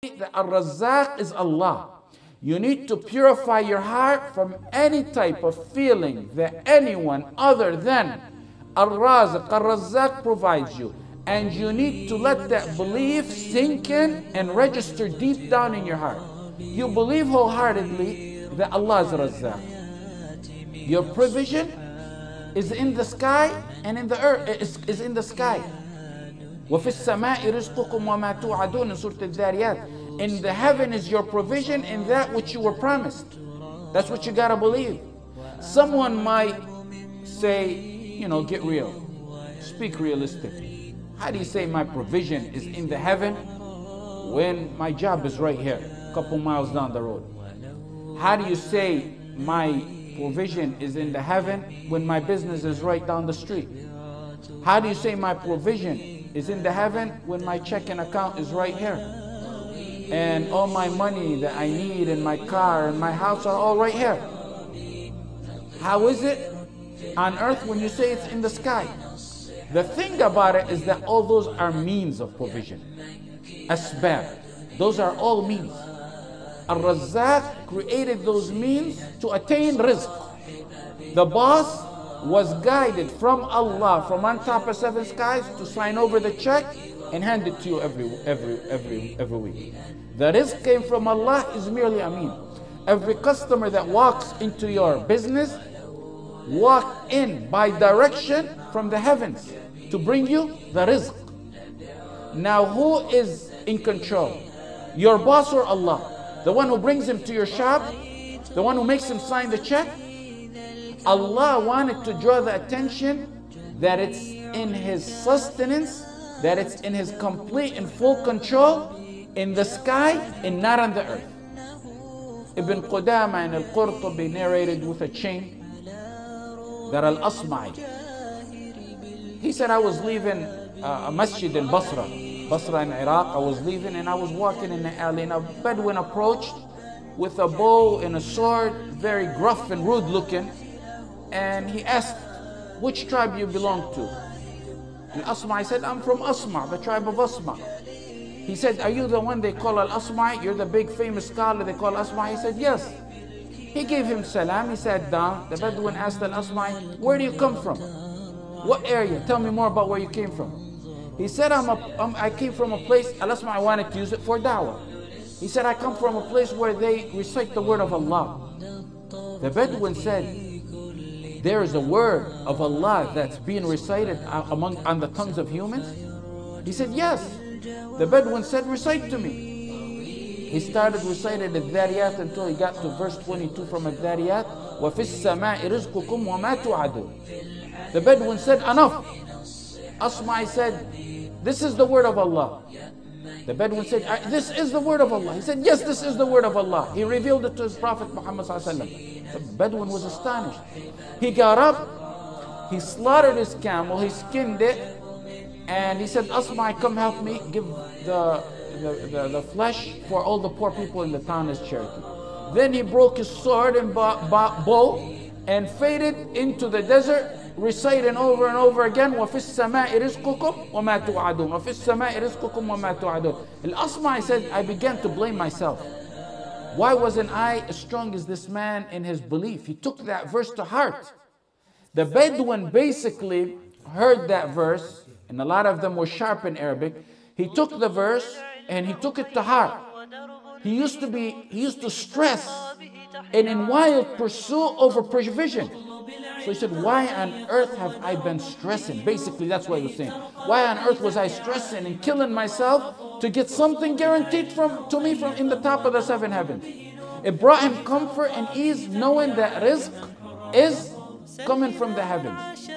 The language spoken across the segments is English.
that Ar-Razzak is Allah. You need to purify your heart from any type of feeling that anyone other than Ar-Razzak, Ar-Razzak provides you. And you need to let that belief sink in and register deep down in your heart. You believe wholeheartedly that Allah is Razzak. Your provision is in the sky and in the earth, is in the sky. وَفِي السَّمَاءِ رِزْقُكُمْ وَمَا تُوعَدُونَ in Surah Al-Dhariyat. In the heaven is your provision in that which you were promised. That's what you gotta believe. Someone might say, you know, get real. Speak realistically. How do you say my provision is in the heaven when my job is right here, a couple miles down the road? How do you say my provision is in the heaven when my business is right down the street? How do you say my provision is in the heaven when my checking account is right here? And all my money that I need in my car and my house are all right here. How is it on earth when you say it's in the sky? The thing about it is that all those are means of provision. Asbab. Those are all means. Ar-Razzak created those means to attain rizq. The boss was guided from Allah, from on top of 7 skies, to sign over the check and hand it to you every week. The rizq came from Allah is merely a mean. Every customer that walks into your business walk in by direction from the heavens to bring you the rizq. Now who is in control? Your boss or Allah? The one who brings him to your shop? The one who makes him sign the check? Allah wanted to draw the attention that it's in His sustenance, that it's in His complete and full control in the sky and not on the earth. Ibn Qudama and Al-Qurtubi narrated with a chain that Al-Asma'i, he said, I was leaving a masjid in Basra in Iraq. I was leaving and I was walking in the alley and a Bedouin approached with a bow and a sword, very gruff and rude looking. And he asked, which tribe you belong to? And Asma, said, I'm from Asma, the tribe of Asma. He said, are you the one they call Al-Asma? You're the big famous scholar they call Asma? He said, yes. He gave him salam, he sat down. The Bedouin asked Al-Asma, where do you come from? What area? Tell me more about where you came from. He said, I came from a place, Al-Asma wanted to use it for da'wah. He said, I come from a place where they recite the word of Allah. The Bedouin said, there is a word of Allah that's being recited on the tongues of humans? He said, yes. The Bedouin said, recite to me. He started reciting Al-Dhariyat until he got to verse 22 from Al-Dhariyat. وَفِي السَّمَاءِ رِزْقُكُمْ وَمَا تُوعَدُونَ. The Bedouin said, enough. Asma said, this is the word of Allah. The Bedouin said, this is the word of Allah. He said, yes, this is the word of Allah. He revealed it to his Prophet Muhammad ﷺ. The Bedouin was astonished. He got up, he slaughtered his camel, he skinned it, and he said, Asma, come help me give the flesh for all the poor people in the town as charity. Then he broke his sword and bow and faded into the desert, reciting over and over again, وَفِي السَّمَاءِ رِزْقُكُمْ وَمَا تُوعَدُونَ وَفِي السَّمَاءِ رِزْقُكُمْ وَمَا تُوعَدُونَ. Al-Asma said, I began to blame myself. Why wasn't I as strong as this man in his belief? He took that verse to heart. The Bedouin basically heard that verse, and a lot of them were sharp in Arabic. He took the verse and he took it to heart. He used to stress and in wild pursuit over provision. So he said, why on earth have I been stressing? Basically, that's what he was saying. Why on earth was I stressing and killing myself to get something guaranteed to me from in the top of the 7 heavens? It brought him comfort and ease knowing that rizq is coming from the heavens.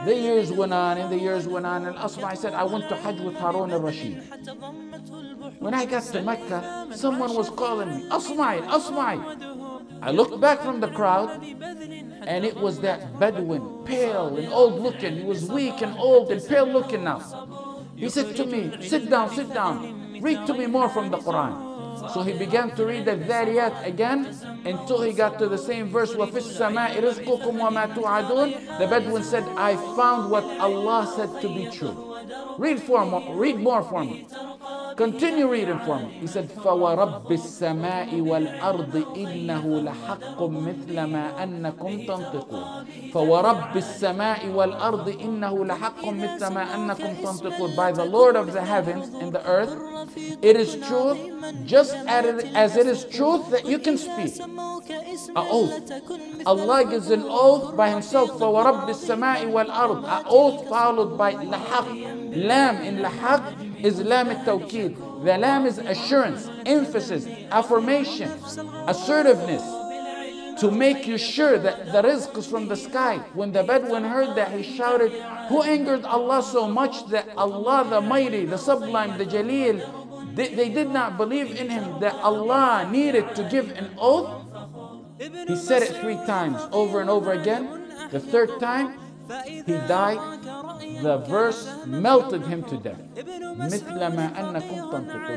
The years went on and the years went on, and Asma said, I went to Hajj with Harun al-Rashid. When I got to Mecca, someone was calling me, Asma, Asma. I looked back from the crowd, and it was that Bedouin, pale and old looking. He was weak and old and pale looking now. He said to me, sit down, read to me more from the Quran. So he began to read the Dhariyat again until he got to the same verse, وَفِي السَّمَاءِ رِزْقُكُمْ وَمَا تُوعَدُونَ. The Bedouin said, I found what Allah said to be true. Read more for me. Continue reading for me. He said, فَوَرَبِّ السَّمَاءِ وَالْأَرْضِ إِنَّهُ لَحَقٌّ مِثْلَ مَا أَنَّكُمْ تَنْطِقُونَ فَوَرَبِّ السَّمَاءِ وَالْأَرْضِ إِنَّهُ لَحَقٌّ مِثْلَ مَا أَنَّكُمْ تَنْطِقُونَ. By the Lord of the heavens and the earth, it is truth, just as it is truth that you can speak. An oath. Allah gives an oath by Himself. فَوَرَبِّ السَّمَاءِ وَالْأَرْضِ. An oath followed by لَحَقٌ. Lam in لَحَقٌ is lam al-tawkeed. The lam is assurance, emphasis, affirmation, assertiveness, to make you sure that the rizq is from the sky. When the Bedouin heard that, he shouted, who angered Allah so much that Allah the Mighty, the Sublime, the Jaleel, they did not believe in Him, that Allah needed to give an oath? He said it 3 times over and over again. The 3rd time, he died. The verse melted him to death.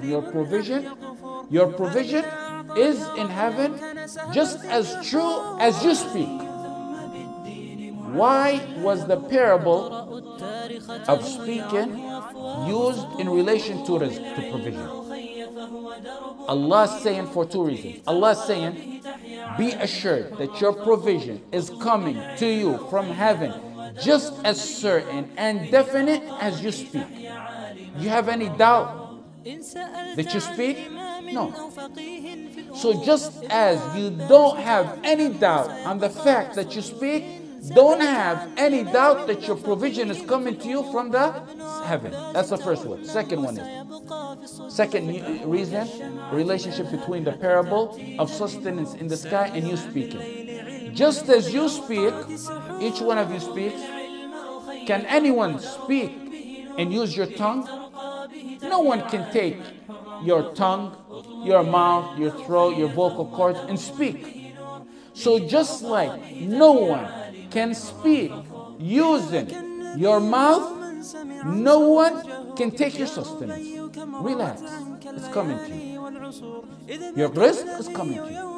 Your provision is in heaven just as true as you speak. Why was the parable of speaking used in relation to rizq, to provision? Allah is saying for 2 reasons. Allah is saying, be assured that your provision is coming to you from heaven just as certain and definite as you speak. You have any doubt that you speak? No. So just as you don't have any doubt on the fact that you speak, don't have any doubt that your provision is coming to you from the heaven. That's the first one. Second reason, relationship between the parable of sustenance in the sky and you speaking. Just as you speak, each one of you speaks. Can anyone speak and use your tongue? No one can take your tongue, your mouth, your throat, your vocal cords and speak. So just like no one can speak using your mouth, no one can take your sustenance. Relax, it's coming to you. Your rizq is coming to you.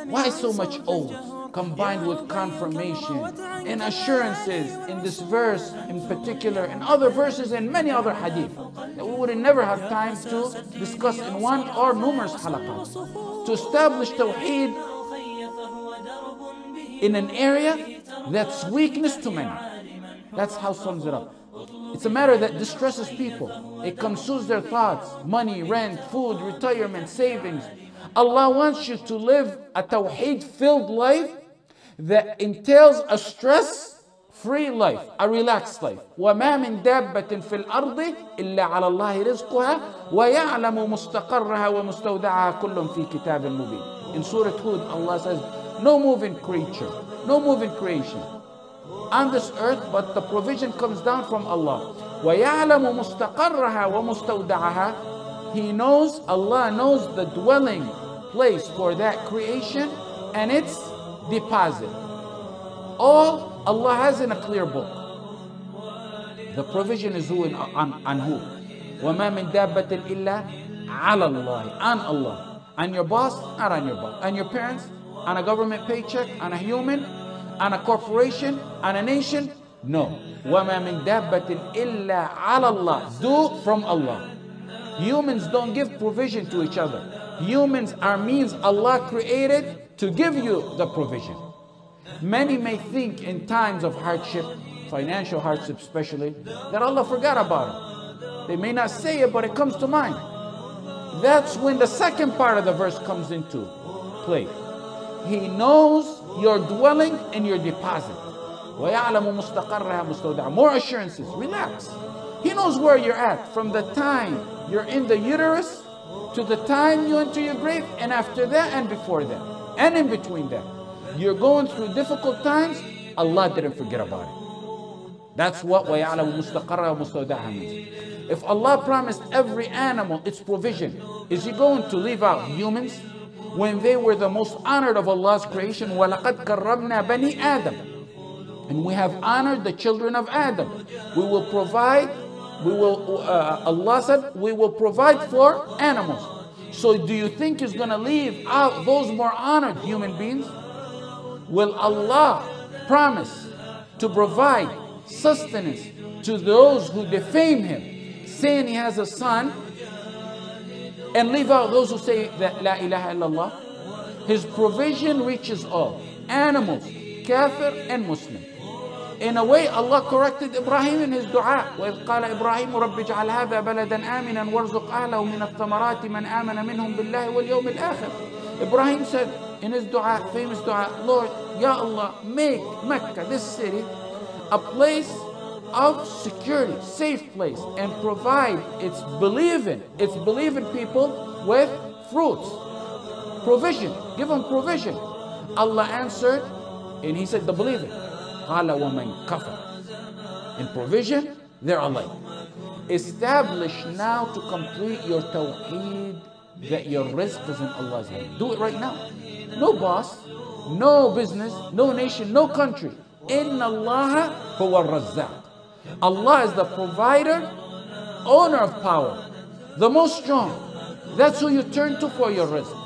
Why so much oath combined with confirmation and assurances in this verse in particular, and other verses and many other hadith that we would never have time to discuss in one or numerous halaqat, to establish Tawheed in an area that's weakness to many. That's how sums it up. It's a matter that distresses people. It consumes their thoughts, money, rent, food, retirement, savings. Allah wants you to live a Tawheed-filled life that entails a stress-free life, a relaxed life. وَمَا مِن دَابَّةٍ فِي الْأَرْضِ إِلَّا عَلَى اللَّهِ رِزْقُهَا وَيَعْلَمُ مُسْتَقَرَّهَا وَمُسْتَوْدَعَهَا كُلٌّ فِي كِتَابٍ مُبِينٍ. In Surah Hud, Allah says, no moving creature, no moving creation on this earth, but the provision comes down from Allah. وَيَعْلَمُ مُسْتَقَرَّهَا وَمُسْتَوْدَعَهَا. He knows, Allah knows the dwelling place for that creation and its deposit. All Allah has in a clear book. The provision is who on who? وَمَا مِن دَابَّةٍ إِلَّا عَلَى اللَّهِ. On Allah. On your boss? Not on your boss. On your parents? On a government paycheck? On a human? On a corporation? On a nation? No. وَمَا مِن دَابَّةٍ إِلَّا عَلَى اللَّهِ. Do from Allah. Humans don't give provision to each other. Humans are means Allah created to give you the provision. Many may think in times of hardship, financial hardship especially, that Allah forgot about them. They may not say it, but it comes to mind. That's when the second part of the verse comes into play. He knows your dwelling and your deposit. وَيَعْلَمُ مُسْتَقَرَّهَا مُسْتَوْدَعَهَا. More assurances, relax. He knows where you're at from the time you're in the uterus to the time you enter your grave, and after that and before that and in between that. You're going through difficult times, Allah didn't forget about it. That's what وَيَعْلَمُ مُسْتَقَرَّهَا مُسْتَوْدَعَهَا means. If Allah promised every animal its provision, is He going to leave out humans when they were the most honored of Allah's creation? وَلَقَدْ كَرَّمْنَا بَنِي آدَمَ. And we have honored the children of Adam. We will provide, Allah said, we will provide for animals. So do you think He's going to leave out those more honored human beings? Will Allah promise to provide sustenance to those who defame Him, saying He has a son, and leave out those who say that La ilaha illallah. His provision reaches all, animals, kafir and Muslim. In a way, Allah corrected Ibrahim in his dua. وَإِذْ قَالَ إِبْرَاهِيمُ رَبِّ اجْعَلْ هَذَا بَلَدًا آمِنًا وَارْزُقْ أَهْلَهُ مِنَ الثَّمَرَاتِ مَنْ آمَنَ مِنْهُمْ بِاللَّهِ وَالْيَوْمِ الْآخِرِ. Ibrahim said in his dua, famous dua, Lord, Ya Allah, make Mecca, this city, a place of security, safe place, and provide its believing people with fruits, provision, give them provision. Allah answered, and he said, the believing. قَالَ وَمَنْ كَفَرَ. In provision, they're alike. Establish now to complete your tawheed that your rizq is in Allah's hand. Do it right now. No boss, no business, no nation, no country. إِنَّ اللَّهَ هُوَ الرَّزَّاقُ. Allah is the provider, owner of power, the most strong. That's who you turn to for your rizq.